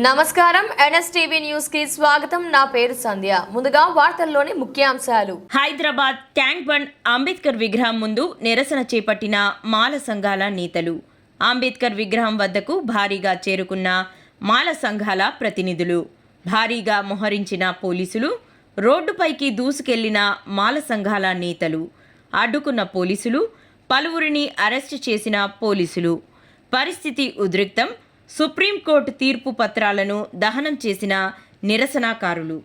నమస్కారం NSTV news కి స్వాగతం. నా పేరు సంధ్య. ముందుగా వార్తల్లోని ముఖ్యాంశాలు. హైదరాబాద్ ట్యాంక్ బండ్ అంబేద్కర్ విగ్రహం ముందు నిరసన చేపట్టిన మాల సంఘాల నేతలు. అంబేద్కర్ విగ్రహం వద్దకు భారీగా చేరుకున్న మాల సంఘాల ప్రతినిధులు, భారీగా మోహరించిన పోలీసులు, రోడ్డుపైకి దూసుకెళ్లిన మాల సంఘాల నేతలు, అడ్డుకున్న పోలీసులు, పలువురిని అరెస్టు చేసిన పోలీసులు. పరిస్థితి ఉద్రిక్తం. సుప్రీంకోర్టు తీర్పు పత్రాలను దహనం చేసిన నిరసనకారులు.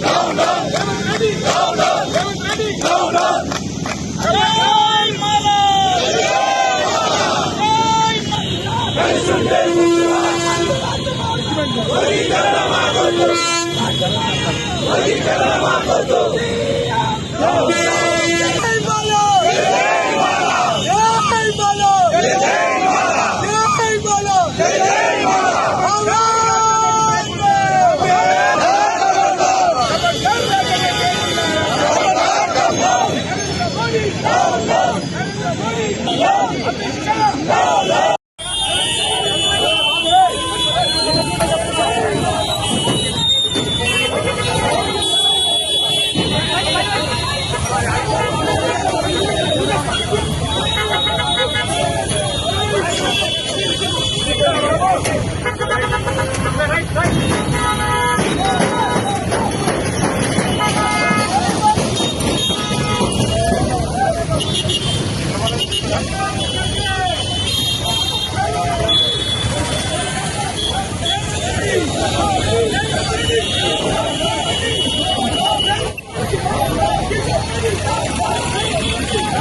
Down, down.